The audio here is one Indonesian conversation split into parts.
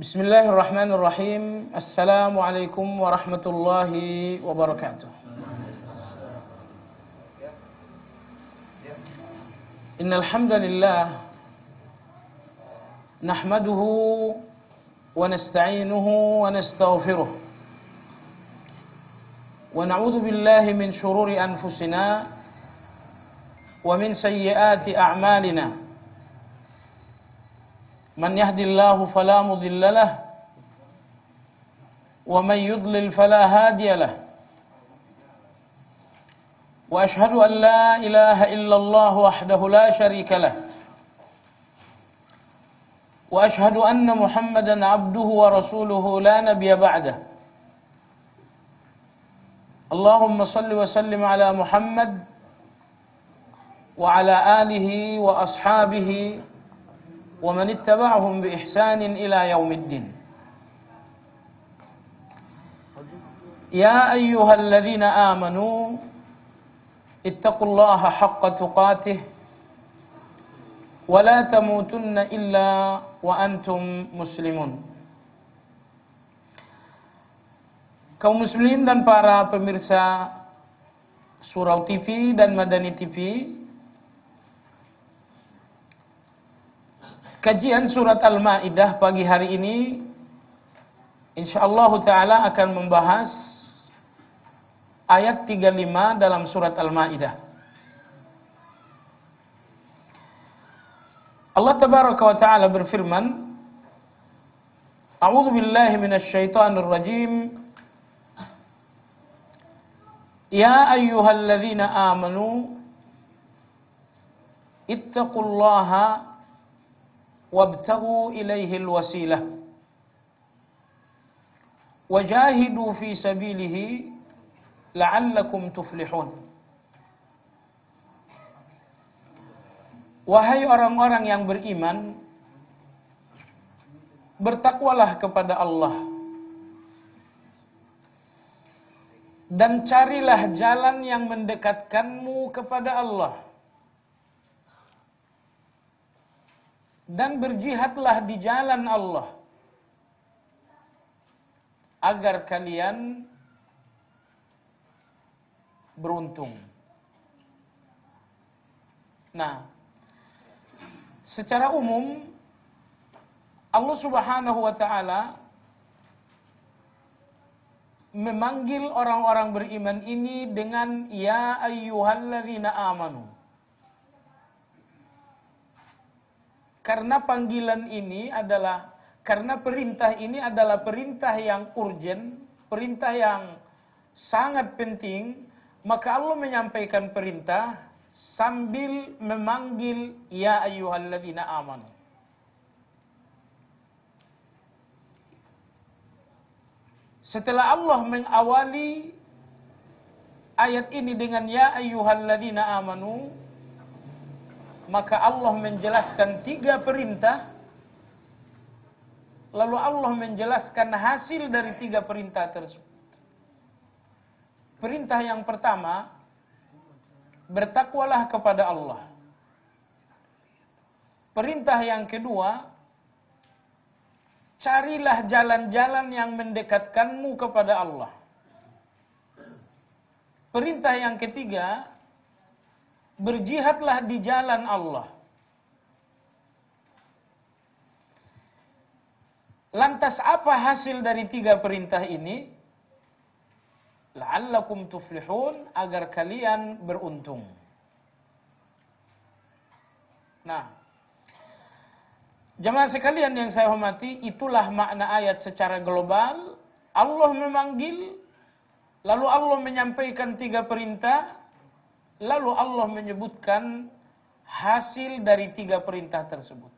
Bismillahirrahmanirrahim. Assalamualaikum warahmatullahi wabarakatuh. Innal hamdalillah nahmaduhu wa nasta'inuhu wa nastaghfiruh. Wa na'udzu billahi min shururi anfusina wa min sayyiati a'malina. Man yahdihillahu fala mudilla lahu wa man yudlil fala hadiya lahu. Wa ashhadu an la ilaha illallah wahdahu la syarika lahu. Wa ashhadu anna Muhammadan abduhu wa rasuluhu la nabiyya ba'dahu. Allahumma salli wa sallim ala Muhammad wa ala alihi wa ashabihi wa man ittaba'ahum bi ihsanin ila yaumiddin. Ya ayyuhalladzina amanu ittaqullaha haqqa tuqatih wa la tamutunna illa wa antum muslimun. Kaum muslimin dan para pemirsa Surau TV dan Madani TV, kajian surat Al-Maidah pagi hari ini insyaallah ta'ala akan membahas ayat 35 dalam surat Al-Maidah. Allah tabaraka wa ta'ala berfirman, A'udzu billahi minasy syaithanir rajim. Ya ayyuhalladzina amanu ittaqullaha wabtaghu ilaihil wasilah wajahidu fi sabilihi la'allakum tuflihun. Wahai orang-orang yang beriman, bertakwalah kepada Allah dan carilah jalan yang mendekatkanmu kepada Allah, dan berjihadlah di jalan Allah agar kalian beruntung. Nah, secara umum Allah Subhanahu wa ta'ala memanggil orang-orang beriman ini dengan ya ayyuhalladzina amanu. Karena panggilan ini adalah, karena perintah ini adalah perintah yang urgent, perintah yang sangat penting, maka Allah menyampaikan perintah sambil memanggil ya ayyuhalladzina amanu. Setelah Allah mengawali ayat ini dengan ya ayyuhalladzina amanu, maka Allah menjelaskan 3 perintah, lalu Allah menjelaskan hasil dari 3 perintah tersebut. Perintah yang pertama, bertakwalah kepada Allah. Perintah yang kedua, carilah jalan-jalan yang mendekatkanmu kepada Allah. Perintah yang ketiga, berjihadlah di jalan Allah. Lantas apa hasil dari 3 perintah ini? La'allakum tuflihun, agar kalian beruntung. Nah, jemaah sekalian yang saya hormati, itulah makna ayat secara global. Allah memanggil, lalu Allah menyampaikan 3 perintah, lalu Allah menyebutkan hasil dari 3 perintah tersebut.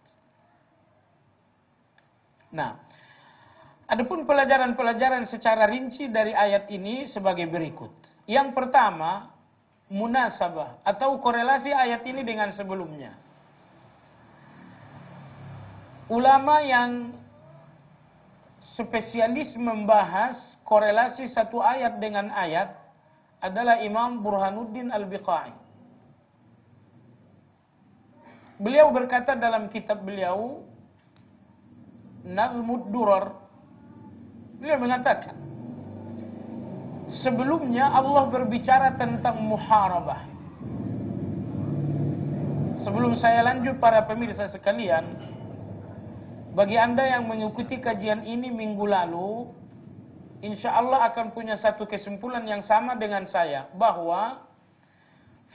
Nah, adapun pelajaran-pelajaran secara rinci dari ayat ini sebagai berikut. Yang pertama, munasabah atau korelasi ayat ini dengan sebelumnya. Ulama yang spesialis membahas korelasi satu ayat dengan ayat adalah Imam Burhanuddin Al-Biqai. Beliau berkata dalam kitab beliau, Nazmud Durar, beliau mengatakan, sebelumnya Allah berbicara tentang muharabah. Sebelum saya lanjut, para pemirsa sekalian, bagi Anda yang mengikuti kajian ini minggu lalu, insya Allah akan punya satu kesimpulan yang sama dengan saya, bahwa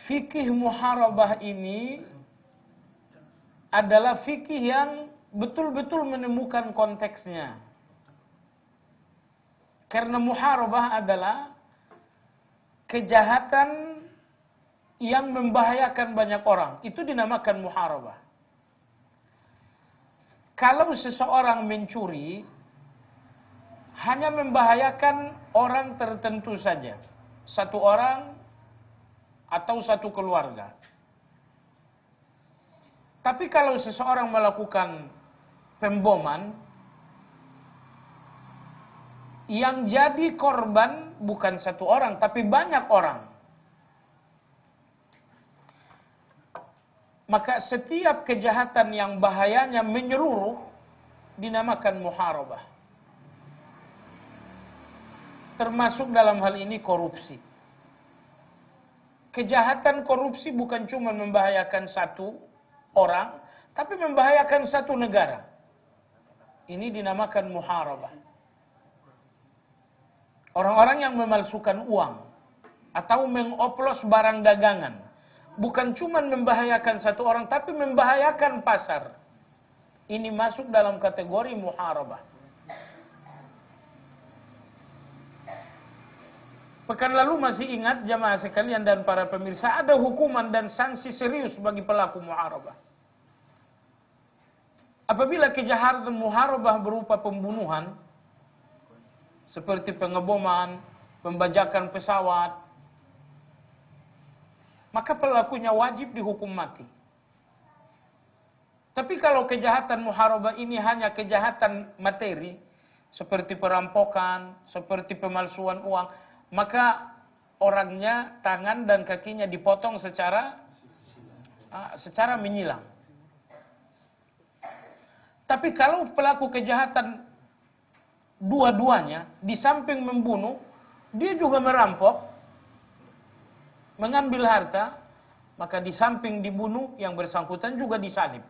fikih muharabah ini adalah fikih yang betul-betul menemukan konteksnya. Karena muharabah adalah kejahatan yang membahayakan banyak orang. Itu dinamakan muharabah. Kalau seseorang mencuri, hanya membahayakan orang tertentu saja. Satu orang atau satu keluarga. Tapi kalau seseorang melakukan pemboman, yang jadi korban bukan satu orang, tapi banyak orang. Maka setiap kejahatan yang bahayanya menyeluruh dinamakan muharabah. Termasuk dalam hal ini korupsi. Kejahatan korupsi bukan cuma membahayakan satu orang, tapi membahayakan satu negara. Ini dinamakan muharabah. Orang-orang yang memalsukan uang atau mengoplos barang dagangan bukan cuma membahayakan satu orang, tapi membahayakan pasar. Ini masuk dalam kategori muharabah. Pekan lalu masih ingat jamaah sekalian dan para pemirsa, ada hukuman dan sanksi serius bagi pelaku muharabah. Apabila kejahatan muharabah berupa pembunuhan, seperti pengeboman, pembajakan pesawat, maka pelakunya wajib dihukum mati. Tapi kalau kejahatan muharabah ini hanya kejahatan materi, seperti perampokan, seperti pemalsuan uang, maka orangnya, tangan dan kakinya dipotong secara menyilang. Tapi kalau pelaku kejahatan dua-duanya, di samping membunuh, dia juga merampok, mengambil harta, maka di samping dibunuh, yang bersangkutan juga disalib.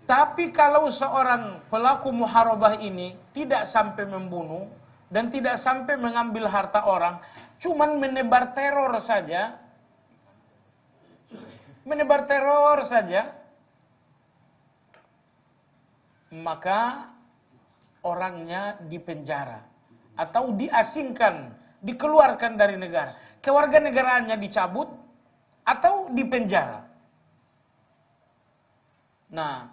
Tapi kalau seorang pelaku muharabah ini tidak sampai membunuh, dan tidak sampai mengambil harta orang, cuman menebar teror saja, maka orangnya dipenjara atau diasingkan, dikeluarkan dari negara. Kewarganegaraannya dicabut atau dipenjara. Nah,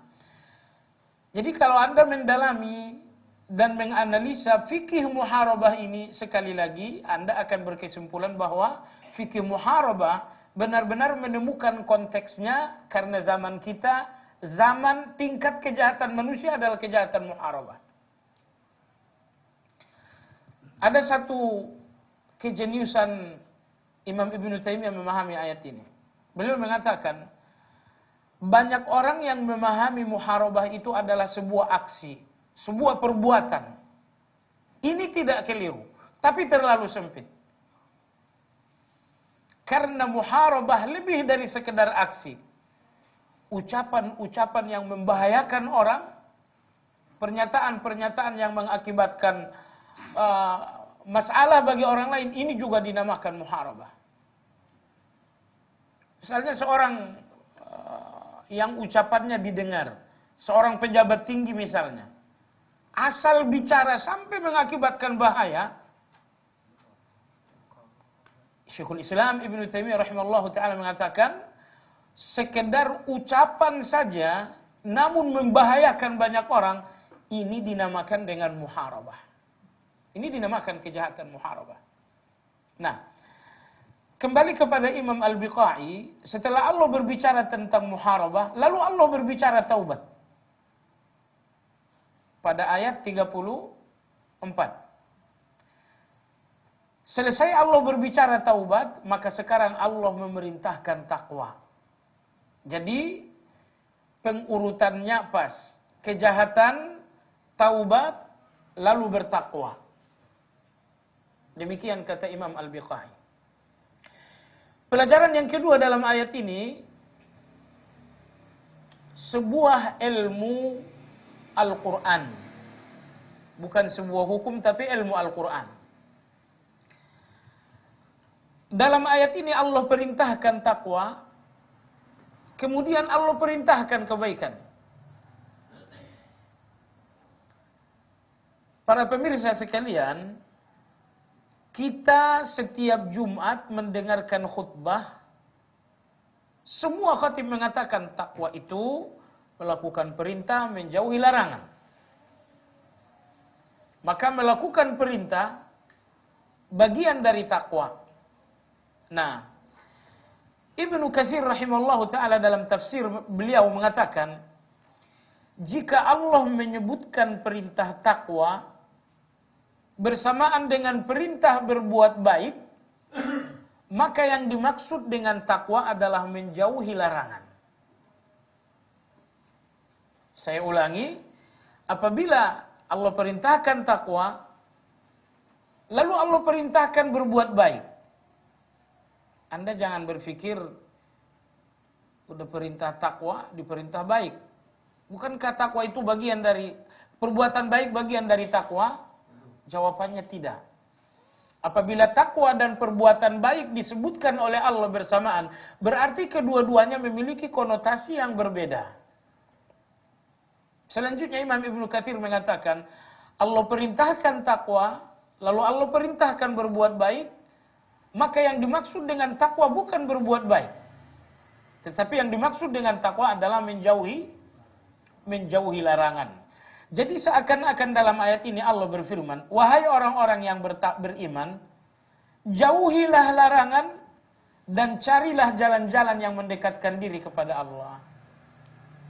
jadi kalau Anda mendalami dan menganalisa fikih muharabah ini, sekali lagi Anda akan berkesimpulan bahwa fikih muharabah benar-benar menemukan konteksnya, karena zaman kita, zaman tingkat kejahatan manusia adalah kejahatan muharabah. Ada satu kejeniusan Imam Ibn Taimiyah memahami ayat ini. Beliau mengatakan, banyak orang yang memahami muharabah itu adalah sebuah aksi, sebuah perbuatan. Ini tidak keliru, tapi terlalu sempit. Karena muharabah lebih dari sekedar aksi. Ucapan-ucapan yang membahayakan orang, pernyataan-pernyataan yang mengakibatkan masalah bagi orang lain, ini juga dinamakan muharabah. Misalnya seorang yang ucapannya didengar, seorang pejabat tinggi misalnya, asal bicara sampai mengakibatkan bahaya, Syekhul Islam Ibn Taimiyah rahimahullah ta'ala mengatakan, sekedar ucapan saja namun membahayakan banyak orang, ini dinamakan dengan muharabah. Ini dinamakan kejahatan muharabah. Nah, kembali kepada Imam Al-Biqai, setelah Allah berbicara tentang muharabah, lalu Allah berbicara taubat. Pada ayat 34. Selesai Allah berbicara taubat, maka sekarang Allah memerintahkan takwa. Jadi, pengurutannya pas. Kejahatan, taubat, lalu bertakwa. Demikian kata Imam Al-Biqai. Pelajaran yang kedua dalam ayat ini, sebuah ilmu Al-Quran. Bukan sebuah hukum, tapi ilmu Al-Quran. Dalam ayat ini Allah perintahkan takwa, kemudian Allah perintahkan kebaikan. Para pemirsa sekalian, kita setiap Jumat mendengarkan khutbah, semua khatib mengatakan takwa itu melakukan perintah, menjauhi larangan. Maka melakukan perintah bagian dari takwa. Nah, Ibnu Katsir rahimahullahu ta'ala dalam tafsir beliau mengatakan, jika Allah menyebutkan perintah takwa bersamaan dengan perintah berbuat baik, maka yang dimaksud dengan takwa adalah menjauhi larangan. Saya ulangi, apabila Allah perintahkan takwa, lalu Allah perintahkan berbuat baik, Anda jangan berpikir udah perintah takwa, diperintah baik. Bukankah takwa itu bagian dari perbuatan baik, bagian dari takwa? Jawabannya tidak. Apabila takwa dan perbuatan baik disebutkan oleh Allah bersamaan, berarti kedua-duanya memiliki konotasi yang berbeda. Selanjutnya Imam Ibnu Katsir mengatakan, Allah perintahkan takwa, lalu Allah perintahkan berbuat baik, maka yang dimaksud dengan takwa bukan berbuat baik. Tetapi yang dimaksud dengan takwa adalah menjauhi larangan. Jadi seakan-akan dalam ayat ini Allah berfirman, wahai orang-orang yang beriman, jauhilah larangan dan carilah jalan-jalan yang mendekatkan diri kepada Allah.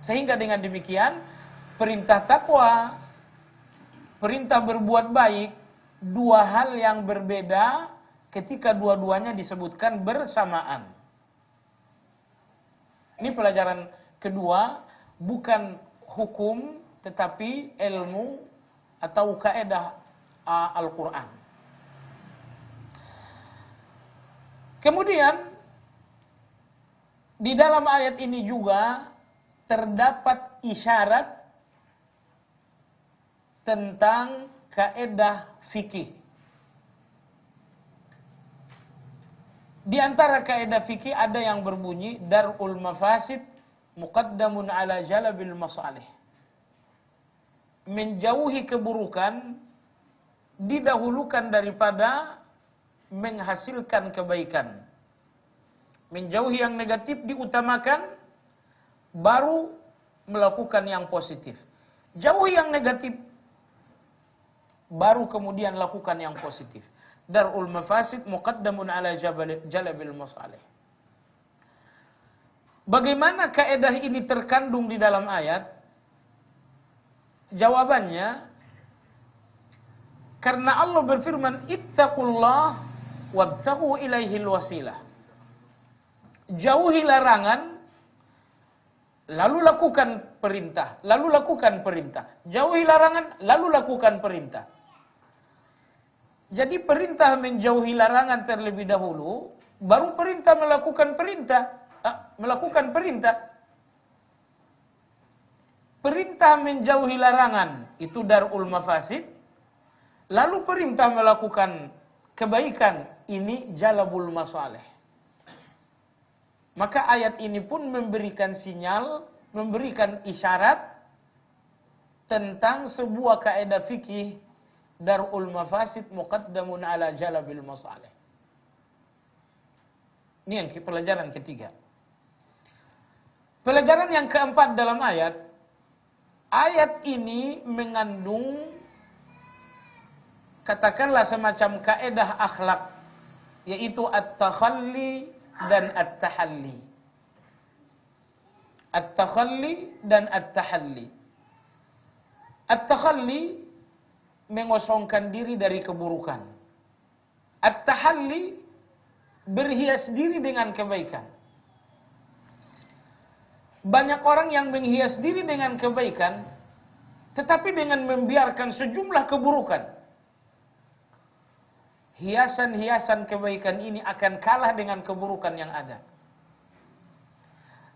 Sehingga dengan demikian, perintah takwa, perintah berbuat baik, dua hal yang berbeda ketika dua-duanya disebutkan bersamaan. Ini pelajaran kedua, bukan hukum, tetapi ilmu atau kaidah Al-Quran. Kemudian di dalam ayat ini juga terdapat isyarat tentang kaidah fikih. Di antara kaidah fikih ada yang berbunyi darul mafasid muqaddamun ala jalabil masalih. Menjauhi keburukan didahulukan daripada menghasilkan kebaikan. Menjauhi yang negatif diutamakan, baru melakukan yang positif. Jauhi yang negatif, baru kemudian lakukan yang positif. Darul mafasid muqaddamun ala jalabil masalih. Bagaimana kaidah ini terkandung di dalam ayat? Jawabannya, karena Allah berfirman, ittaqullah wabtaghu ilaihil wasilah. Jauhi larangan, lalu lakukan perintah, lalu lakukan perintah. Jauhi larangan, lalu lakukan perintah. Jadi perintah menjauhi larangan terlebih dahulu, baru perintah melakukan perintah. Perintah menjauhi larangan itu darul mafasid, lalu perintah melakukan kebaikan ini jalabul masalih. Maka ayat ini pun memberikan sinyal, memberikan isyarat tentang sebuah kaidah fikih darul mafasid muqaddamun ala jalabil masalih. Ini yang pelajaran ketiga. Pelajaran yang keempat dalam ayat ini mengandung katakanlah semacam kaidah akhlak, yaitu at-takhalli dan at-tahalli. At-takhalli dan at-tahalli. At-takhalli mengosongkan diri dari keburukan. At-tahalli berhias diri dengan kebaikan. Banyak orang yang menghias diri dengan kebaikan, tetapi dengan membiarkan sejumlah keburukan. Hiasan-hiasan kebaikan ini akan kalah dengan keburukan yang ada.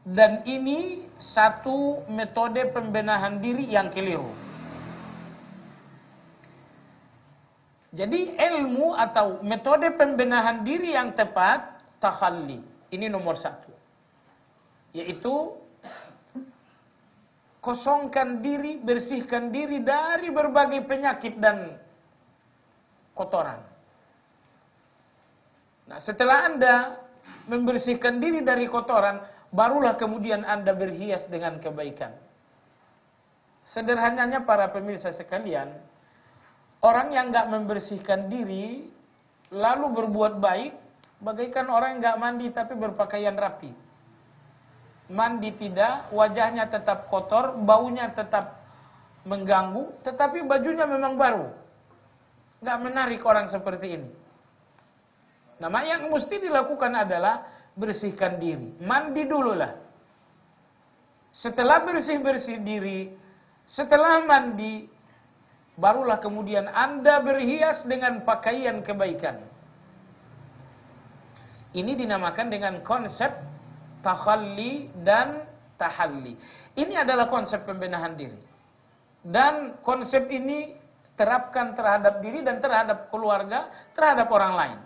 Dan ini satu metode pembenahan diri yang keliru. Jadi ilmu atau metode pembenahan diri yang tepat, takhalli. Ini nomor satu. Yaitu kosongkan diri, bersihkan diri dari berbagai penyakit dan kotoran. Nah, setelah Anda membersihkan diri dari kotoran, barulah kemudian Anda berhias dengan kebaikan. Sederhananya para pemirsa sekalian, orang yang enggak membersihkan diri lalu berbuat baik, bagaikan orang yang enggak mandi tapi berpakaian rapi. Mandi tidak, wajahnya tetap kotor, baunya tetap mengganggu, tetapi bajunya memang baru. Enggak menarik orang seperti ini. Nah, yang mesti dilakukan adalah bersihkan diri. Mandi dululah. Setelah bersih-bersih diri, setelah mandi, barulah kemudian Anda berhias dengan pakaian kebaikan. Ini dinamakan dengan konsep takhalli dan tahalli. Ini adalah konsep pembenahan diri. Dan konsep ini terapkan terhadap diri dan terhadap keluarga, terhadap orang lain.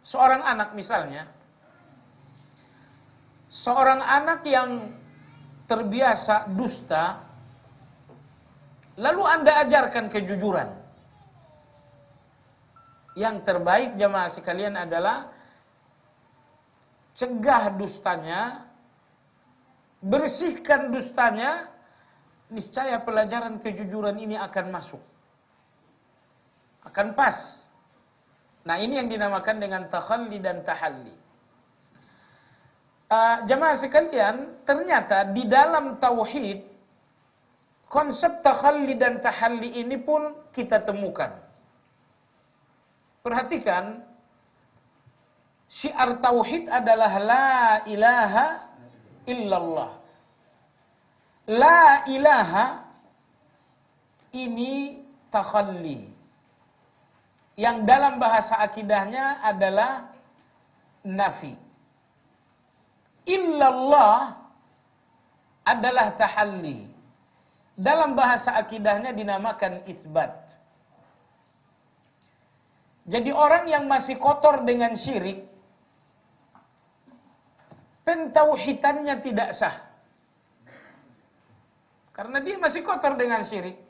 Seorang anak misalnya, seorang anak yang terbiasa dusta, lalu Anda ajarkan kejujuran. Yang terbaik jamaah sekalian adalah cegah dustanya, bersihkan dustanya, niscaya pelajaran kejujuran ini akan masuk. Akan pas. Nah, ini yang dinamakan dengan takhalli dan tahalli. Jamaah sekalian, ternyata di dalam tauhid, konsep takhalli dan tahalli ini pun kita temukan. Perhatikan, syiar tauhid adalah la ilaha illallah. La ilaha ini takhalli. Yang dalam bahasa akidahnya adalah nafi. Illallah adalah tahalli. Dalam bahasa akidahnya dinamakan isbat. Jadi orang yang masih kotor dengan syirik, pentauhidannya tidak sah. Karena dia masih kotor dengan syirik.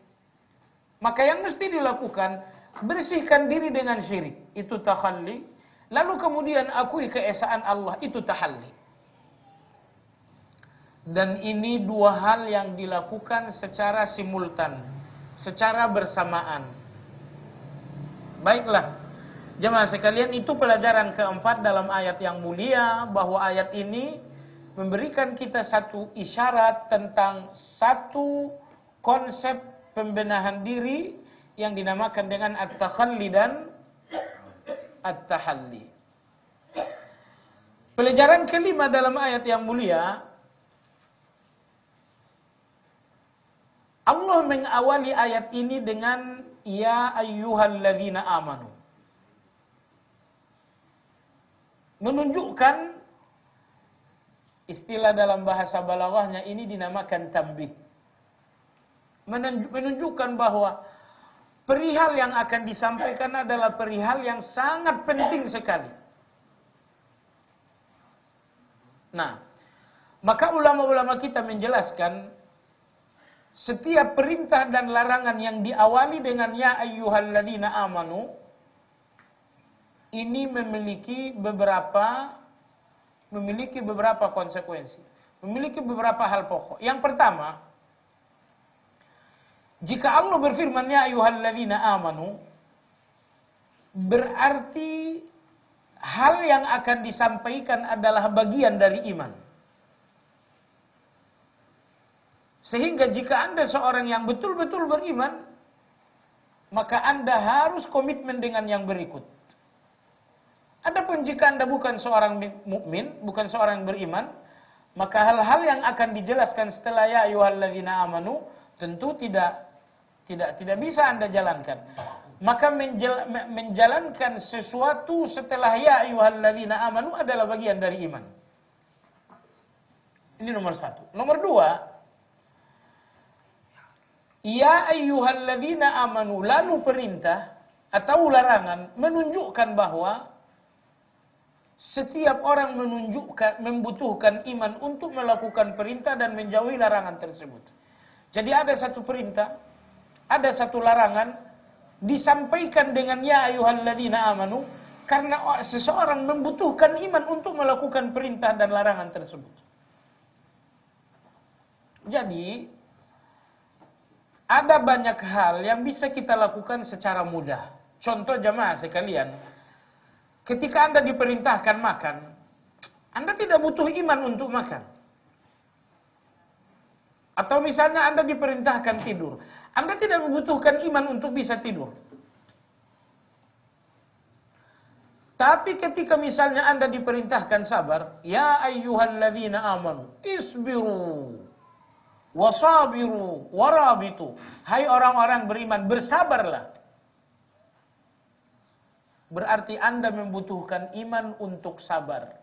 Maka yang mesti dilakukan, bersihkan diri dengan syirik. Itu takhalli. Lalu kemudian akui keesaan Allah. Itu tahalli. Dan ini dua hal yang dilakukan secara simultan. Secara bersamaan. Baiklah. Jemaah sekalian, itu pelajaran keempat dalam ayat yang mulia. Bahwa ayat ini memberikan kita satu isyarat tentang satu konsep pembenahan diri yang dinamakan dengan at-takhalli dan at-tahalli. Pelajaran kelima dalam ayat yang mulia, Allah mengawali ayat ini dengan ya ayyuhalladzina amanu. Menunjukkan, istilah dalam bahasa balaghahnya ini dinamakan tambih. Menunjukkan bahwa perihal yang akan disampaikan adalah perihal yang sangat penting sekali. Nah, maka ulama-ulama kita menjelaskan setiap perintah dan larangan yang diawali dengan ya ayyuhalladzina amanu ini memiliki beberapa konsekuensi, memiliki beberapa hal pokok. Yang pertama, jika Allah berfirman ya ayyuhalladzina amanu, berarti hal yang akan disampaikan adalah bagian dari iman. Sehingga jika Anda seorang yang betul-betul beriman, maka Anda harus komitmen dengan yang berikut. Adapun jika Anda bukan seorang mukmin, bukan seorang yang beriman, Maka hal-hal yang akan dijelaskan setelah ya ayyuhalladzina amanu tentu tidak bisa Anda jalankan. Maka menjalankan sesuatu setelah ya ayyuhalladzina amanu adalah bagian dari iman. Ini nomor satu. Nomor dua, ya ayyuhalladzina amanu lalu perintah atau larangan menunjukkan bahwa setiap orang membutuhkan iman untuk melakukan perintah dan menjauhi larangan tersebut. Jadi ada satu perintah, ada satu larangan, disampaikan dengan ya ayyuhalladzina amanu karena seseorang membutuhkan iman untuk melakukan perintah dan larangan tersebut. Jadi ada banyak hal yang bisa kita lakukan secara mudah. Contoh jamaah sekalian, ketika Anda diperintahkan makan, Anda tidak butuh iman untuk makan. Atau misalnya Anda diperintahkan tidur, Anda tidak membutuhkan iman untuk bisa tidur. Tapi ketika misalnya Anda diperintahkan sabar, ya ayyuhalladzina amanu isbiru wasabiru warabitu. Hai orang-orang beriman, bersabarlah. Berarti Anda membutuhkan iman untuk sabar.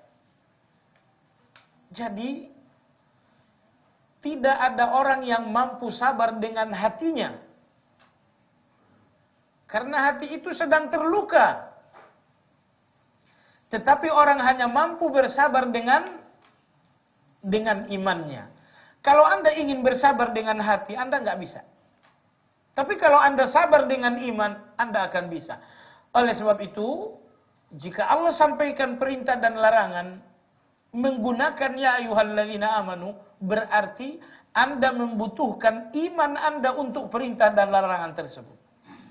Jadi tidak ada orang yang mampu sabar dengan hatinya. Karena hati itu sedang terluka. Tetapi orang hanya mampu bersabar dengan imannya. Kalau Anda ingin bersabar dengan hati, Anda nggak bisa. Tapi kalau Anda sabar dengan iman, Anda akan bisa. Oleh sebab itu, jika Allah sampaikan perintah dan larangan, menggunakan ya ayyuhalladzina amanu, berarti Anda membutuhkan iman Anda untuk perintah dan larangan tersebut.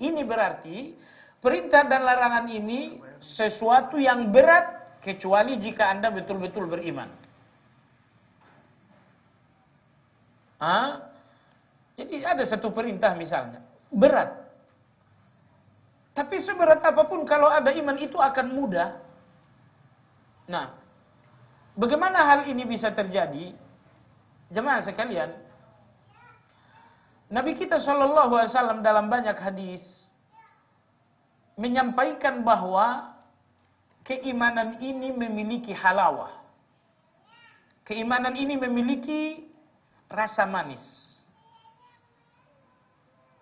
Ini berarti perintah dan larangan ini sesuatu yang berat, kecuali jika Anda betul-betul beriman. Jadi ada satu perintah misalnya, berat. Tapi seberat apapun kalau ada iman itu akan mudah. Nah, bagaimana hal ini bisa terjadi? Jemaah sekalian, Nabi kita SAW dalam banyak hadis menyampaikan bahwa keimanan ini memiliki halawah. Keimanan ini memiliki rasa manis.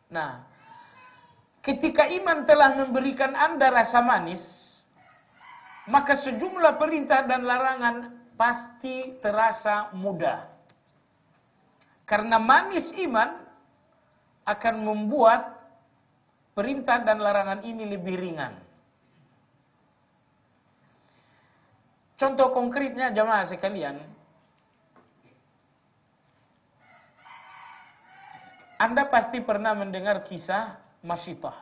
Nah, ketika iman telah memberikan Anda rasa manis, maka sejumlah perintah dan larangan pasti terasa mudah. Karena manis iman akan membuat perintah dan larangan ini lebih ringan. Contoh konkretnya jamaah sekalian, Anda pasti pernah mendengar kisah Masyitah.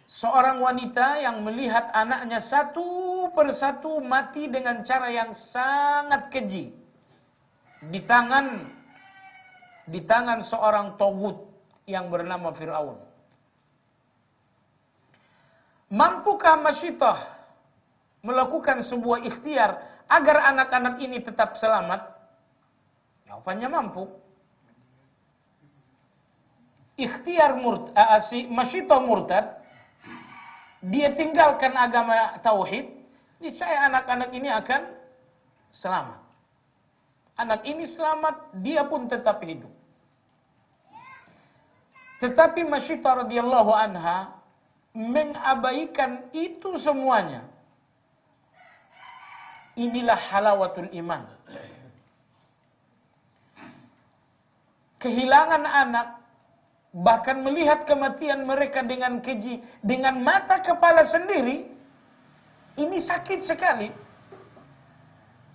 Seorang wanita yang melihat anaknya satu persatu mati dengan cara yang sangat keji. Di tangan seorang togut yang bernama Fir'aun. Mampukah Masyitah melakukan sebuah ikhtiar agar anak-anak ini tetap selamat? Jawabannya mampu. Ikhtiar Masyitah murtad, dia tinggalkan agama tauhid, niscaya anak-anak ini akan selamat. Anak ini selamat, dia pun tetap hidup. Tetapi Masyitah radhiyallahu anha mengabaikan itu semuanya. Inilah halawatul iman. Kehilangan anak, bahkan melihat kematian mereka dengan keji, dengan mata kepala sendiri, ini sakit sekali.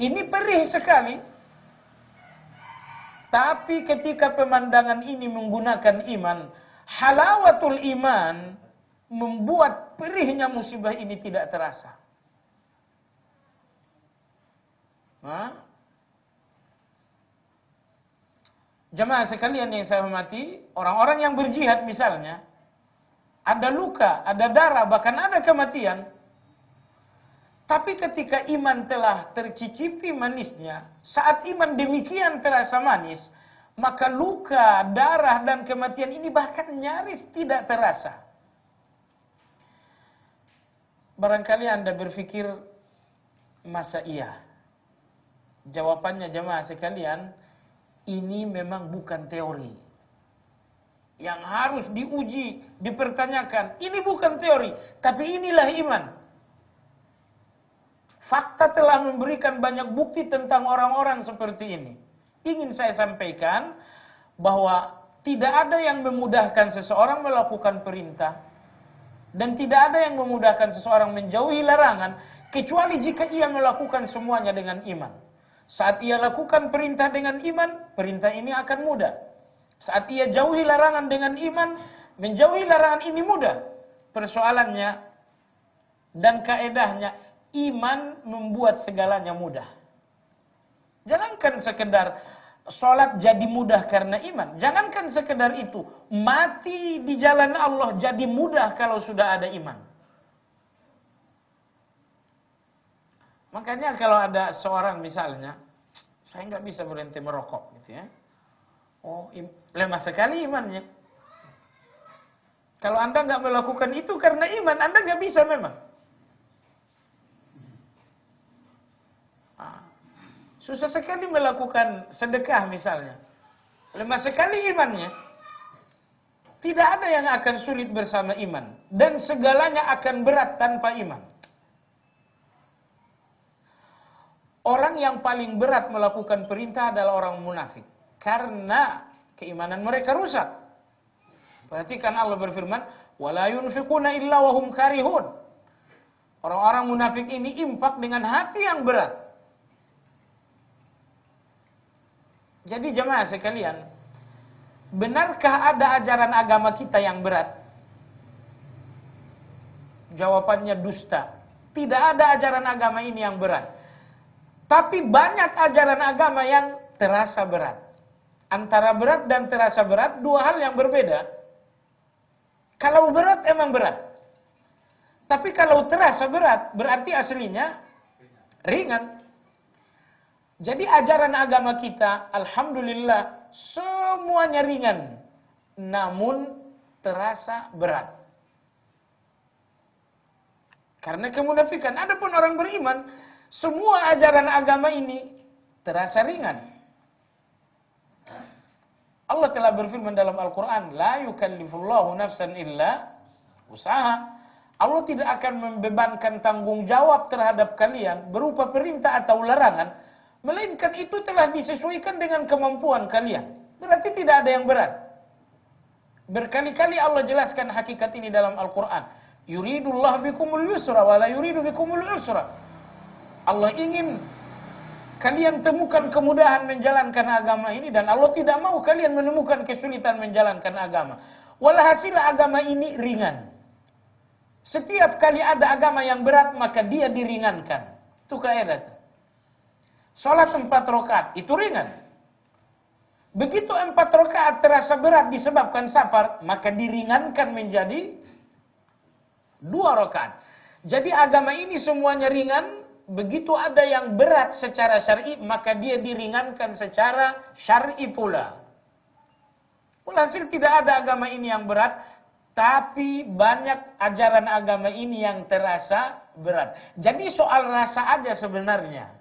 Ini perih sekali. Tapi ketika pemandangan ini menggunakan iman, halawatul iman membuat perihnya musibah ini tidak terasa. Jemaah sekalian yang saya hormati, orang-orang yang berjihad misalnya, ada luka, ada darah, bahkan ada kematian. Tapi ketika iman telah tercicipi manisnya, saat iman demikian terasa manis, maka luka, darah, dan kematian ini bahkan nyaris tidak terasa. Barangkali Anda berpikir, masa iya? Jawabannya jemaah sekalian, ini memang bukan teori yang harus diuji, dipertanyakan. Ini bukan teori, tapi inilah iman. Fakta telah memberikan banyak bukti tentang orang-orang seperti ini. Ingin saya sampaikan bahwa tidak ada yang memudahkan seseorang melakukan perintah dan tidak ada yang memudahkan seseorang menjauhi larangan kecuali jika ia melakukan semuanya dengan iman. Saat ia lakukan perintah dengan iman, perintah ini akan mudah. Saat ia jauhi larangan dengan iman, menjauhi larangan ini mudah. Persoalannya dan kaedahnya, iman membuat segalanya mudah. Jangankan sekedar sholat jadi mudah karena iman. Jangankan sekedar itu. Mati di jalan Allah jadi mudah kalau sudah ada iman. Makanya kalau ada seorang misalnya, saya nggak bisa berhenti merokok gitu ya. Oh, lemah sekali imannya. Kalau Anda nggak melakukan itu karena iman, Anda nggak bisa memang. Susah sekali melakukan sedekah misalnya. Lemah sekali imannya. Tidak ada yang akan sulit bersama iman. Dan segalanya akan berat tanpa iman. Orang yang paling berat melakukan perintah adalah orang munafik. Karena keimanan mereka rusak. Perhatikan Allah berfirman, وَلَا يُنْفِقُونَ إِلَّا وَهُمْ كَارِهُونَ. Orang-orang munafik ini infak dengan hati yang berat. Jadi jemaah sekalian, benarkah ada ajaran agama kita yang berat? Jawabannya dusta. Tidak ada ajaran agama ini yang berat. Tapi banyak ajaran agama yang terasa berat. Antara berat dan terasa berat, dua hal yang berbeda. Kalau berat emang berat. Tapi kalau terasa berat, berarti aslinya ringan. Jadi ajaran agama kita, alhamdulillah, semuanya ringan. Namun terasa berat. Karena kemunafikan. Adapun orang beriman, semua ajaran agama ini terasa ringan. Allah telah berfirman dalam Al-Quran, La yukallifullahu nafsan illa usaha. Allah tidak akan membebankan tanggung jawab terhadap kalian berupa perintah atau larangan, melainkan itu telah disesuaikan dengan kemampuan kalian. Berarti tidak ada yang berat. Berkali-kali Allah jelaskan hakikat ini dalam Al-Quran. Yuridullah bikumul yusra wa la yuridu bikumul usra. Allah ingin kalian temukan kemudahan menjalankan agama ini dan Allah tidak mau kalian menemukan kesulitan menjalankan agama. Walhasil agama ini ringan. Setiap kali ada agama yang berat maka dia diringankan. Itu kaidah. Salat 4 rakaat itu ringan. Begitu 4 rakaat terasa berat disebabkan safar, maka diringankan menjadi 2 rakaat. Jadi agama ini semuanya ringan. Begitu ada yang berat secara syar'i, maka dia diringankan secara syar'i pula. Walhasil tidak ada agama ini yang berat, tapi banyak ajaran agama ini yang terasa berat. Jadi soal rasa aja sebenarnya.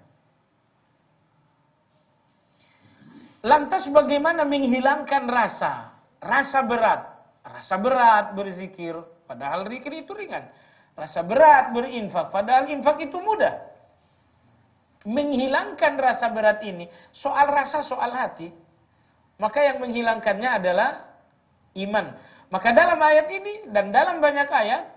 Lantas bagaimana menghilangkan rasa? Rasa berat. Rasa berat berzikir, padahal zikir itu ringan. Rasa berat berinfak, padahal infak itu mudah. Menghilangkan rasa berat ini, soal rasa, soal hati. Maka yang menghilangkannya adalah iman. Maka dalam ayat ini dan dalam banyak ayat,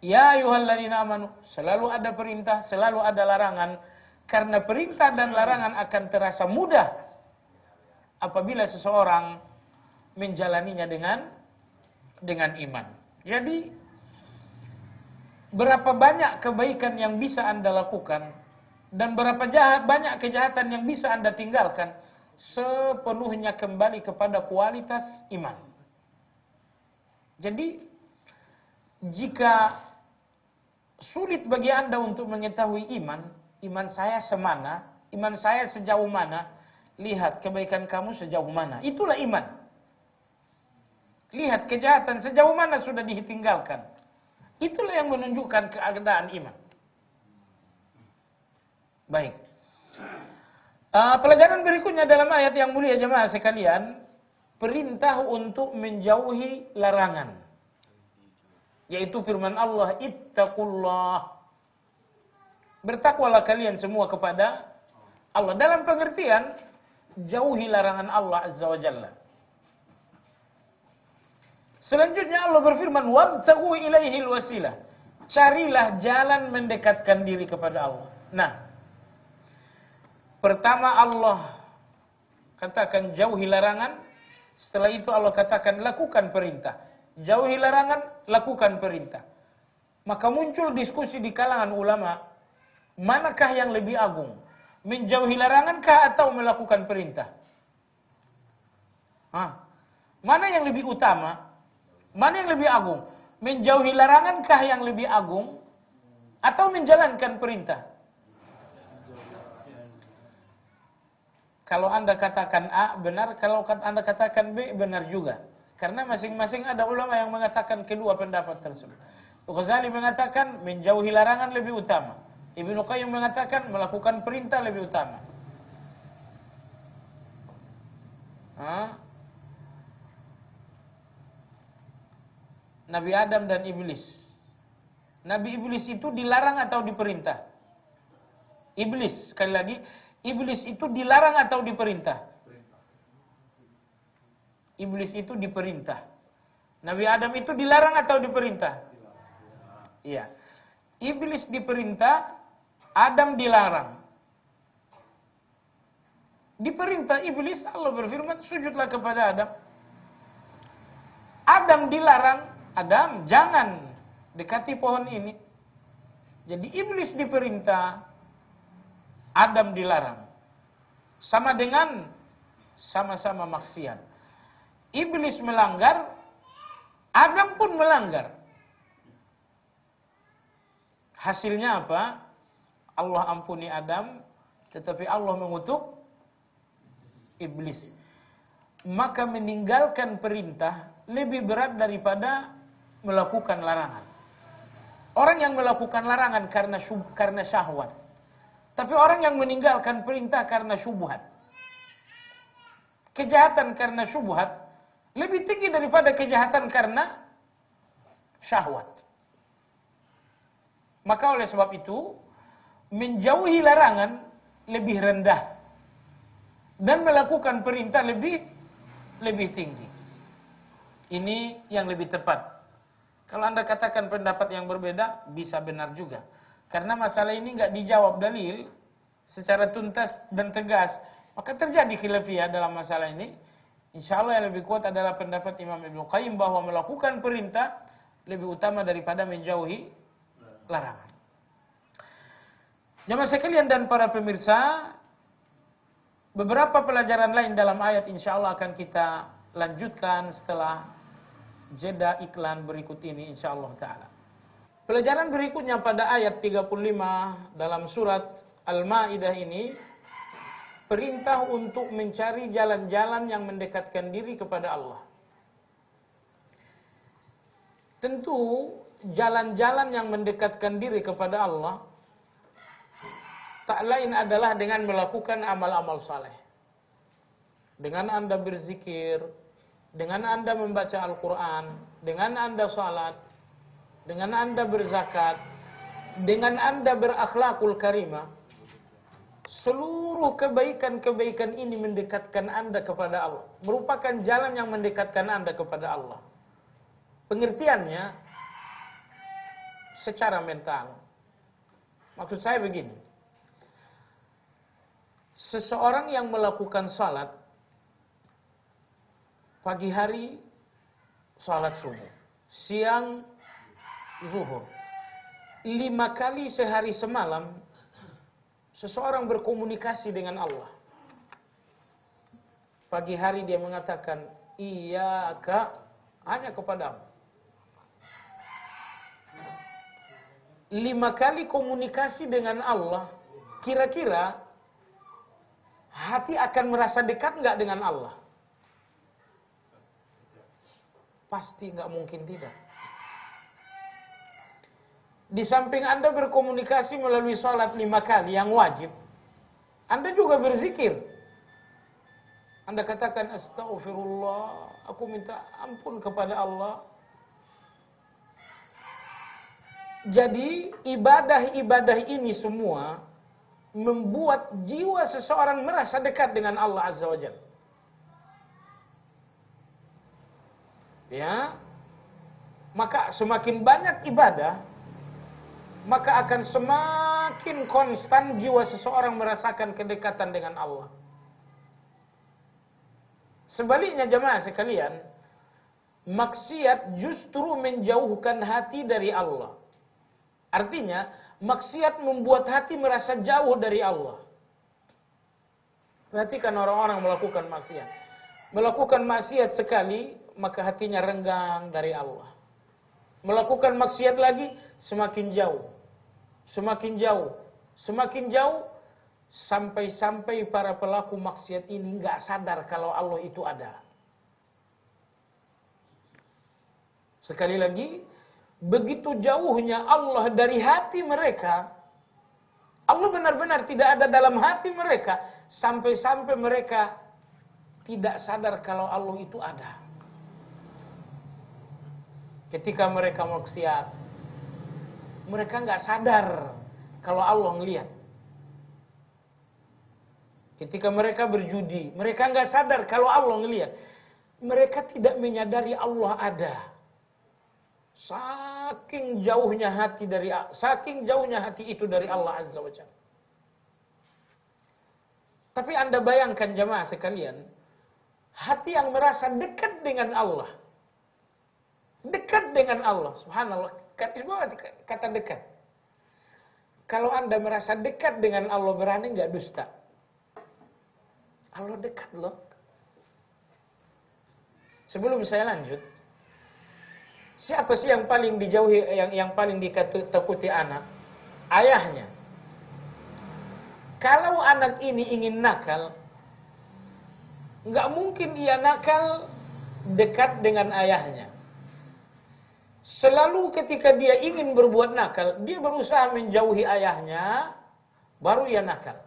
Ya ayyuhalladzina amanu, selalu ada perintah, selalu ada larangan. Karena perintah dan larangan akan terasa mudah apabila seseorang menjalaninya dengan iman. Jadi, berapa banyak kebaikan yang bisa Anda lakukan dan berapa banyak kejahatan yang bisa Anda tinggalkan, sepenuhnya kembali kepada kualitas iman. Jadi, jika sulit bagi Anda untuk mengetahui iman saya semana, iman saya sejauh mana, lihat kebaikan kamu sejauh mana. Itulah iman. Lihat kejahatan sejauh mana sudah ditinggalkan. Itulah yang menunjukkan keadaan iman. Baik. Pelajaran berikutnya dalam ayat yang mulia jemaah sekalian, perintah untuk menjauhi larangan. Yaitu firman Allah, ittaqullah. Bertakwalah kalian semua kepada Allah. Dalam pengertian, jauhi larangan Allah Azza wa Jalla. Selanjutnya Allah berfirman, wabtaghu ilaihil wasilah. Carilah jalan mendekatkan diri kepada Allah. Nah, pertama Allah katakan jauhi larangan. Setelah itu Allah katakan lakukan perintah. Jauhi larangan, lakukan perintah. Maka muncul diskusi di kalangan ulama. Manakah yang lebih agung? Menjauhi larangankah atau melakukan perintah? Mana yang lebih utama? Mana yang lebih agung? Menjauhi larangankah yang lebih agung? Atau menjalankan perintah? Kalau Anda katakan A, benar. Kalau Anda katakan B, benar juga. Karena masing-masing ada ulama yang mengatakan kedua pendapat tersebut. Ghazali mengatakan menjauhi larangan lebih utama. Ibnu Qayyim mengatakan melakukan perintah lebih utama. Nabi Adam dan Iblis. Nabi Iblis itu dilarang atau diperintah? Iblis, sekali lagi, Iblis itu dilarang atau diperintah? Iblis itu diperintah. Nabi Adam itu dilarang atau diperintah? Iya. Iblis diperintah, Adam dilarang. Diperintah Iblis, Allah berfirman, sujudlah kepada Adam. Adam dilarang, Adam jangan dekati pohon ini. Jadi Iblis diperintah, Adam dilarang. Sama dengan sama-sama maksiat. Iblis melanggar, Adam pun melanggar. Hasilnya apa? Allah ampuni Adam, tetapi Allah mengutuk Iblis. Maka meninggalkan perintah lebih berat daripada melakukan larangan. Orang yang melakukan larangan karena syahwat. Tapi orang yang meninggalkan perintah karena syubhat. Kejahatan karena syubhat lebih tinggi daripada kejahatan karena syahwat. Maka oleh sebab itu, menjauhi larangan lebih rendah. Dan melakukan perintah lebih tinggi. Ini yang lebih tepat. Kalau Anda katakan pendapat yang berbeda, bisa benar juga. Karena masalah ini nggak dijawab dalil secara tuntas dan tegas, maka terjadi khilafiyah dalam masalah ini. Insya Allah yang lebih kuat adalah pendapat Imam Ibnu Qayyim bahwa melakukan perintah lebih utama daripada menjauhi larangan. Jamaah sekalian dan para pemirsa, beberapa pelajaran lain dalam ayat insya Allah akan kita lanjutkan setelah jeda iklan berikut ini insya Allah ta'ala. Pelajaran berikutnya pada ayat 35 dalam surat Al-Ma'idah ini, perintah untuk mencari jalan-jalan yang mendekatkan diri kepada Allah. Tentu jalan-jalan yang mendekatkan diri kepada Allah tak lain adalah dengan melakukan amal-amal saleh. Dengan Anda berzikir, dengan Anda membaca Al-Quran, dengan Anda salat, dengan Anda berzakat, dengan Anda berakhlakul karimah. Seluruh kebaikan-kebaikan ini mendekatkan Anda kepada Allah. Merupakan jalan yang mendekatkan Anda kepada Allah. Pengertiannya secara mental. Maksud saya begini. Seseorang yang melakukan salat pagi hari salat subuh, siang zuhur, 5 kali sehari semalam seseorang berkomunikasi dengan Allah. Pagi hari dia mengatakan iyyaka, hanya kepadamu. 5 kali komunikasi dengan Allah, kira-kira hati akan merasa dekat nggak dengan Allah? Pasti nggak mungkin tidak. Di samping Anda berkomunikasi melalui sholat 5 kali yang wajib, Anda juga berzikir. Anda katakan astagfirullah, aku minta ampun kepada Allah. Jadi ibadah-ibadah ini semua membuat jiwa seseorang merasa dekat dengan Allah Azza wa Jalla. Ya, maka semakin banyak ibadah, maka akan semakin konstan jiwa seseorang merasakan kedekatan dengan Allah. Sebaliknya jemaah sekalian, maksiat justru menjauhkan hati dari Allah. Artinya, maksiat membuat hati merasa jauh dari Allah. Perhatikan orang-orang melakukan maksiat. Melakukan maksiat sekali, maka hatinya renggang dari Allah. Melakukan maksiat lagi, semakin jauh. Semakin jauh, semakin jauh, sampai-sampai para pelaku maksiat ini nggak sadar kalau Allah itu ada. Sekali lagi, begitu jauhnya Allah dari hati mereka, Allah benar-benar tidak ada dalam hati mereka, sampai-sampai mereka tidak sadar kalau Allah itu ada. Ketika mereka maksiat, mereka nggak sadar kalau Allah ngelihat. Ketika mereka berjudi, mereka nggak sadar kalau Allah ngelihat. Mereka tidak menyadari Allah ada. Saking jauhnya hati itu dari Allah Azza wa Jalla. Tapi Anda bayangkan jemaah sekalian, hati yang merasa dekat dengan Allah. Dekat dengan Allah, subhanallah. Kata dekat. Kalau Anda merasa dekat dengan Allah, berani nggak dusta? Allah dekat loh. Sebelum saya lanjut, siapa sih yang paling dijauhi, yang paling ditakuti anak? Ayahnya. Kalau anak ini ingin nakal, nggak mungkin ia nakal dekat dengan ayahnya. Selalu ketika dia ingin berbuat nakal, dia berusaha menjauhi ayahnya, baru ia nakal.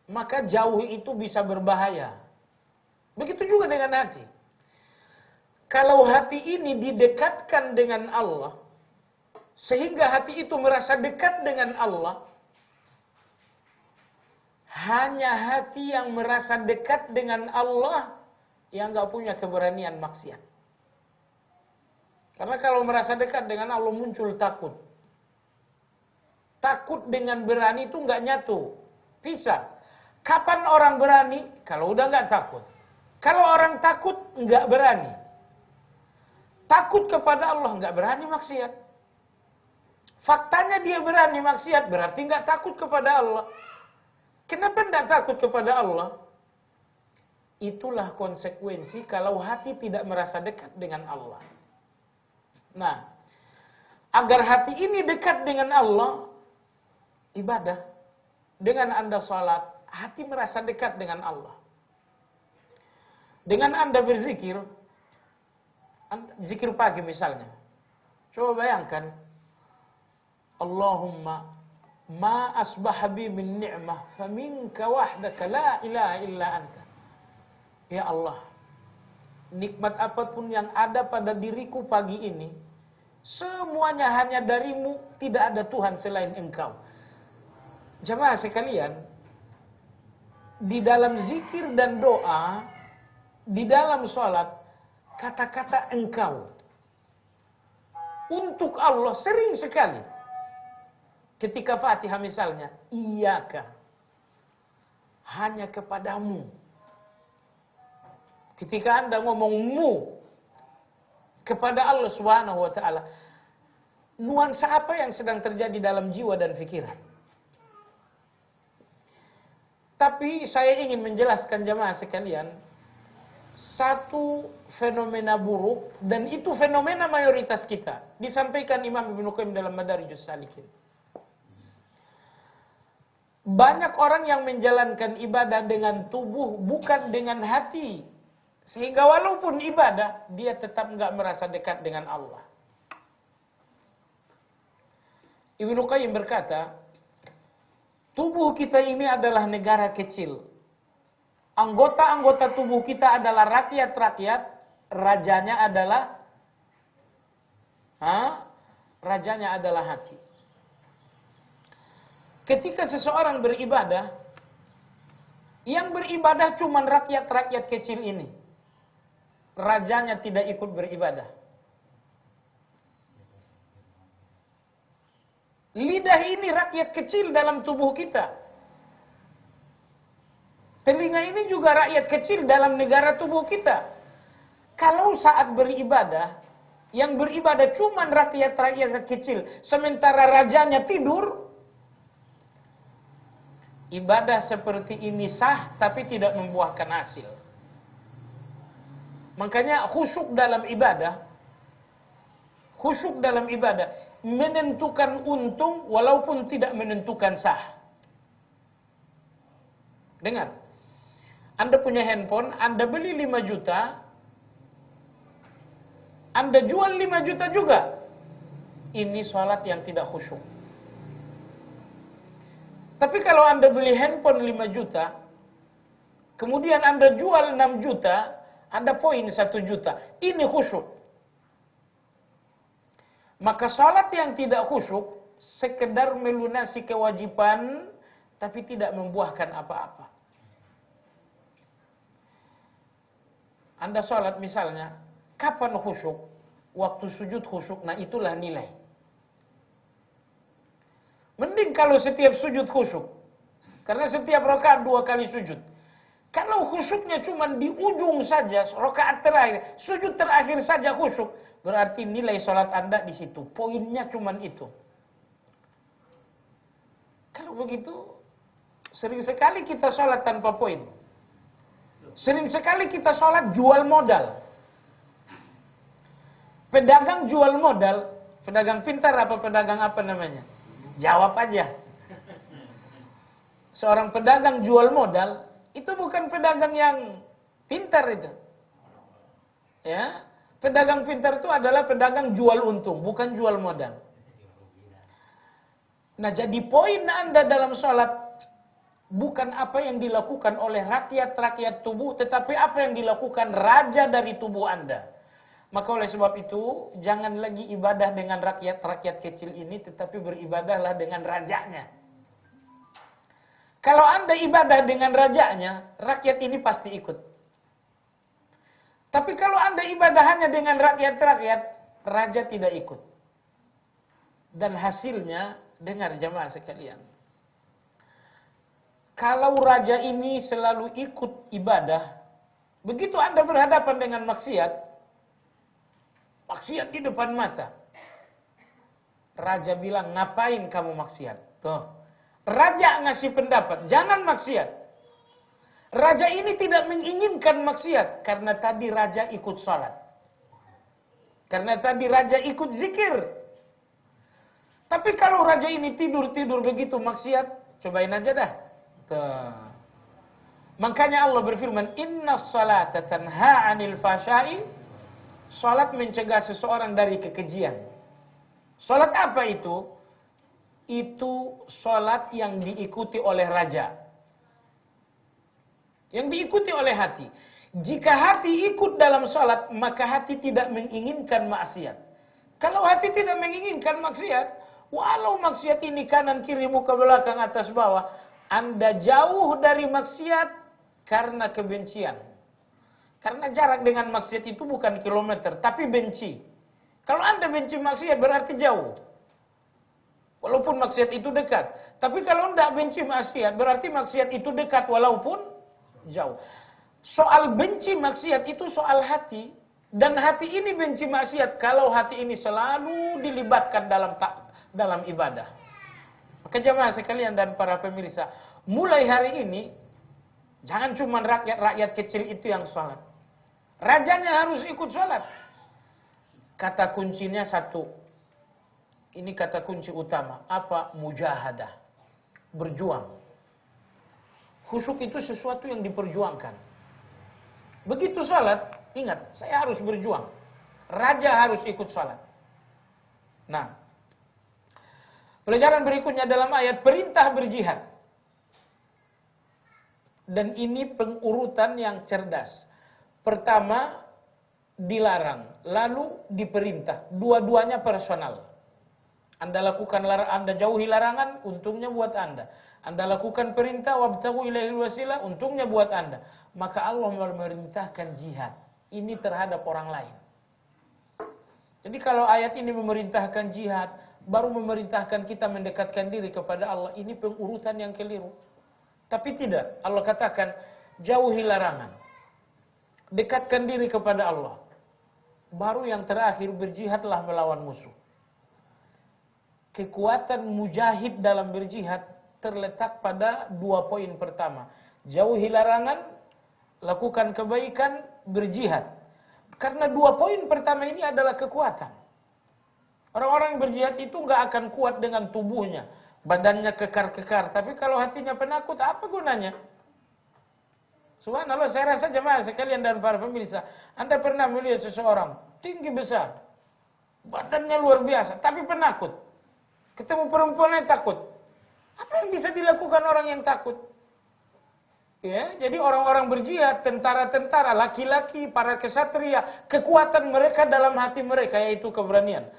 Maka jauh itu bisa berbahaya. Begitu juga dengan hati. Kalau hati ini didekatkan dengan Allah, sehingga hati itu merasa dekat dengan Allah, hanya hati yang merasa dekat dengan Allah yang nggak punya keberanian maksiat. Karena kalau merasa dekat dengan Allah muncul takut. Takut dengan berani itu nggak nyatu. Bisa. Kapan orang berani? Kalau udah nggak takut. Kalau orang takut nggak berani. Takut kepada Allah nggak berani maksiat. Faktanya dia berani maksiat berarti nggak takut kepada Allah. Kenapa nggak takut kepada Allah? Itulah konsekuensi kalau hati tidak merasa dekat dengan Allah. Nah, agar hati ini dekat dengan Allah, ibadah. Dengan Anda sholat, hati merasa dekat dengan Allah. Dengan Anda berzikir, zikir pagi misalnya. Coba bayangkan, Allahumma ma asbaha bi min ni'mah faminka wahdaka la ilaha illa anta. Ya Allah, nikmat apapun yang ada pada diriku pagi ini, semuanya hanya darimu, tidak ada Tuhan selain Engkau. Jemaah sekalian, di dalam zikir dan doa, di dalam sholat, kata-kata Engkau untuk Allah sering sekali. Ketika Fatihah misalnya, Iyyaka, hanya kepadamu. Ketika Anda ngomong mu kepada Allah Subhanahu wa taala, nuansa apa yang sedang terjadi dalam jiwa dan pikiran? Tapi saya ingin menjelaskan jemaah sekalian, satu fenomena buruk, dan itu fenomena mayoritas kita. Disampaikan Imam Ibnu Qayyim dalam Madarijus Salikin. Banyak orang yang menjalankan ibadah dengan tubuh, bukan dengan hati. Sehingga walaupun ibadah, dia tetap nggak merasa dekat dengan Allah. Ibnu Qayyim berkata, tubuh kita ini adalah negara kecil. Anggota-anggota tubuh kita adalah rakyat-rakyat, rajanya adalah hati. Ketika seseorang beribadah, yang beribadah cuma rakyat-rakyat kecil ini. Rajanya tidak ikut beribadah. Lidah ini rakyat kecil dalam tubuh kita. Telinga ini juga rakyat kecil dalam negara tubuh kita. Kalau saat beribadah, yang beribadah cuma rakyat-rakyat kecil, sementara rajanya tidur, ibadah seperti ini sah, tapi tidak membuahkan hasil. Makanya khusyuk dalam ibadah menentukan untung walaupun tidak menentukan sah. Dengar, Anda punya handphone, Anda beli 5 juta, Anda jual 5 juta juga. Ini sholat yang tidak khusyuk. Tapi kalau Anda beli handphone 5 juta, kemudian Anda jual 6 juta, ada poin 1 juta. Ini khusyuk. Maka salat yang tidak khusyuk, sekedar melunasi kewajiban, tapi tidak membuahkan apa-apa. Anda salat misalnya, kapan khusyuk? Waktu sujud khusyuk, nah itulah nilai. Mending kalau setiap sujud khusyuk. Karena setiap rakaat 2 kali sujud. Kalau khusyuknya cuma di ujung saja, rakaat terakhir, sujud terakhir saja khusyuk, berarti nilai sholat Anda di situ. Poinnya cuma itu. Kalau begitu, sering sekali kita sholat tanpa poin. Sering sekali kita sholat jual modal. Pedagang jual modal, pedagang pintar apa pedagang apa namanya? Jawab aja. Seorang pedagang jual modal, itu bukan pedagang yang pintar itu. Ya, pedagang pintar itu adalah pedagang jual untung, bukan jual modal. Nah, jadi poin Anda dalam sholat bukan apa yang dilakukan oleh rakyat-rakyat tubuh, tetapi apa yang dilakukan raja dari tubuh Anda. Maka oleh sebab itu, jangan lagi ibadah dengan rakyat-rakyat kecil ini, tetapi beribadahlah dengan rajanya. Kalau Anda ibadah dengan rajanya, rakyat ini pasti ikut. Tapi kalau Anda ibadah hanya dengan rakyat-rakyat, raja tidak ikut. Dan hasilnya, dengar jamaah sekalian. Kalau raja ini selalu ikut ibadah, begitu Anda berhadapan dengan maksiat di depan mata. Raja bilang, ngapain kamu maksiat? Tuh. Raja ngasih pendapat, jangan maksiat. Raja ini tidak menginginkan maksiat, karena tadi raja ikut salat. Karena tadi raja ikut zikir. Tapi kalau raja ini tidur-tidur begitu maksiat, cobain aja dah. Tuh. Makanya Allah berfirman, Inna salata tanha anil fashai. Salat mencegah seseorang dari kekejian. Salat apa itu? Itu salat yang diikuti oleh raja. Yang diikuti oleh hati. Jika hati ikut dalam salat, maka hati tidak menginginkan maksiat. Kalau hati tidak menginginkan maksiat, walau maksiat ini kanan, kiri, muka, belakang, atas, bawah, Anda jauh dari maksiat karena kebencian. Karena jarak dengan maksiat itu bukan kilometer, tapi benci. Kalau Anda benci maksiat berarti jauh. Walaupun maksiat itu dekat. Tapi kalau Anda benci maksiat, berarti maksiat itu dekat walaupun jauh. Soal benci maksiat itu soal hati. Dan hati ini benci maksiat kalau hati ini selalu dilibatkan dalam ibadah. Maka jamaah sekalian dan para pemirsa, mulai hari ini, jangan cuma rakyat-rakyat kecil itu yang sholat. Rajanya harus ikut sholat. Kata kuncinya satu. Ini kata kunci utama. Apa? Mujahadah. Berjuang. Khusyuk itu sesuatu yang diperjuangkan. Begitu sholat, ingat, saya harus berjuang. Raja harus ikut sholat. Nah, pelajaran berikutnya dalam ayat perintah berjihad. Dan ini pengurutan yang cerdas. Pertama, dilarang, lalu diperintah. Dua-duanya personal. Anda lakukan Anda jauhi larangan, untungnya buat Anda. Anda lakukan perintah, wabtaghu ilaihil wasilah, untungnya buat Anda. Maka Allah memerintahkan jihad. Ini terhadap orang lain. Jadi kalau ayat ini memerintahkan jihad, baru memerintahkan kita mendekatkan diri kepada Allah, ini pengurutan yang keliru. Tapi tidak, Allah katakan, jauhi larangan. Dekatkan diri kepada Allah. Baru yang terakhir, berjihadlah melawan musuh. Kekuatan mujahid dalam berjihad terletak pada 2 poin pertama. Jauhi larangan, lakukan kebaikan, berjihad. Karena 2 poin pertama ini adalah kekuatan. Orang-orang berjihad itu nggak akan kuat dengan tubuhnya. Badannya kekar-kekar. Tapi kalau hatinya penakut, apa gunanya? Subhanallah, saya rasa jemaah sekalian dan para pemirsa, Anda pernah melihat seseorang tinggi besar, badannya luar biasa, tapi penakut. Ketemu perempuannya takut. Apa yang bisa dilakukan orang yang takut? Ya, jadi orang-orang berjihad, tentara-tentara, laki-laki, para kesatria, kekuatan mereka dalam hati mereka yaitu keberanian.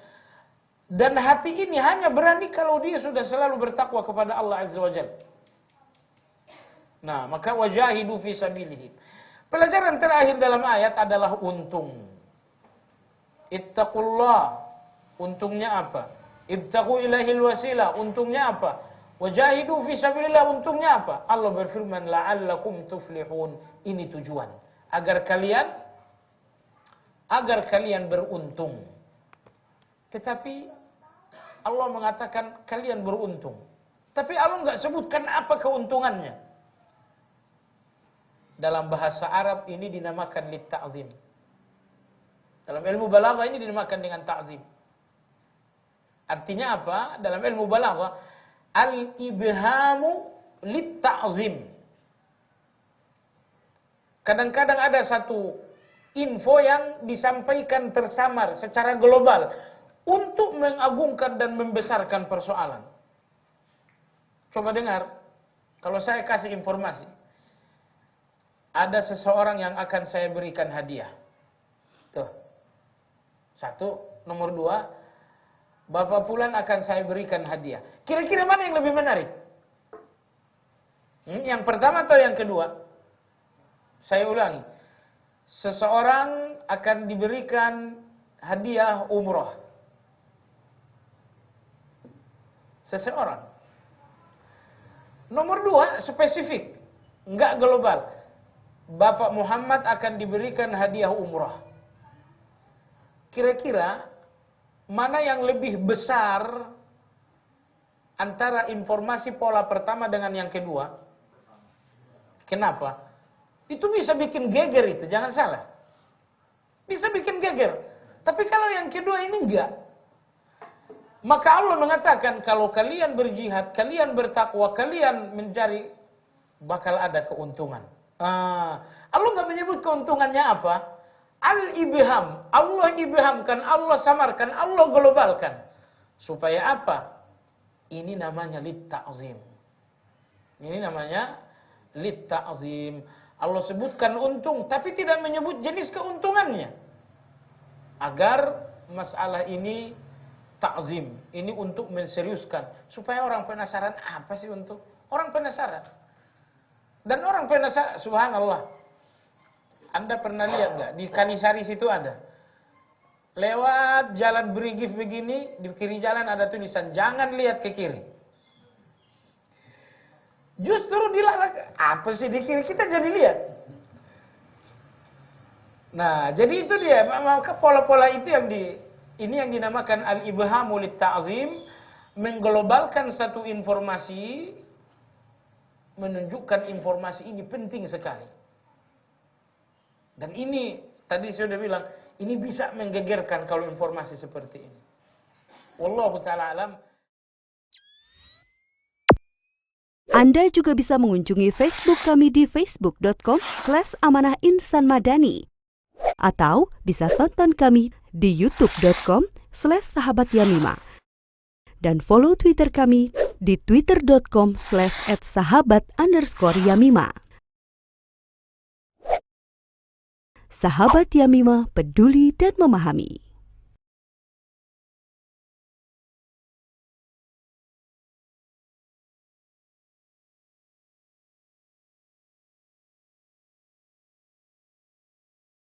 Dan hati ini hanya berani kalau dia sudah selalu bertakwa kepada Allah Azza wa Jalla. Nah, maka wajahidu fi sabilihi. Pelajaran terakhir dalam ayat adalah untung. Ittaqullah. Untungnya apa? Ibtaghu ilaihil wasilah. Untungnya apa? Wajahidu fi sabilillah. Untungnya apa? Allah berfirman, la'allakum tuflihun. Ini tujuan. Agar kalian beruntung. Tetapi Allah mengatakan kalian beruntung. Tapi Allah enggak sebutkan apa keuntungannya. Dalam bahasa Arab ini dinamakan lit ta'zim. Dalam ilmu balaghah ini dinamakan dengan ta'zim. Artinya apa? Dalam ilmu balaghah, al-ibhamu lit ta'zim. Kadang-kadang ada satu info yang disampaikan tersamar secara global untuk mengagungkan dan membesarkan persoalan. Coba dengar, kalau saya kasih informasi. Ada seseorang yang akan saya berikan hadiah. Tuh. 1, nomor 2, Bapak Fulan akan saya berikan hadiah. Kira-kira mana yang lebih menarik? Yang pertama atau yang kedua? Saya ulangi. Seseorang akan diberikan hadiah umroh. Seseorang. Nomor 2, spesifik. Enggak global. Bapak Muhammad akan diberikan hadiah umrah. Kira-kira mana yang lebih besar antara informasi pola pertama dengan yang kedua? Kenapa? Itu bisa bikin geger itu, jangan salah. Bisa bikin geger. Tapi kalau yang kedua ini enggak. Maka Allah mengatakan kalau kalian berjihad, kalian bertakwa, kalian mencari, bakal ada keuntungan. Allah nggak menyebut keuntungannya apa? Al-ibham. Allah ibhamkan, Allah samarkan, Allah globalkan. Supaya apa? Ini namanya lit ta'zim. Ini namanya lit ta'zim. Allah sebutkan untung, tapi tidak menyebut jenis keuntungannya. Agar masalah ini ta'zim. Ini untuk menseriuskan. Supaya orang penasaran, apa sih untung? Orang penasaran. Dan orang penasaran, subhanallah. Anda pernah lihat nggak? Di Kanisari situ ada. Lewat jalan Brigif begini, di kiri jalan ada tulisan, jangan lihat ke kiri. Justru dilarang, apa sih di kiri, kita jadi lihat. Nah, jadi itu dia, maka pola-pola itu ini yang dinamakan al-ibhamu lit ta'zim, mengglobalkan satu informasi, menunjukkan informasi ini penting sekali. Dan ini Tadi saya sudah bilang, ini bisa menggegerkan kalau informasi seperti ini. Wallahu ta'ala alam. Anda juga bisa mengunjungi Facebook kami di facebook.com/amanahinsanmadani atau bisa tonton kami di youtube.com/sahabatyamima dan follow Twitter kami di twitter.com/@sahabat_yamima. Sahabat Yamima peduli dan memahami.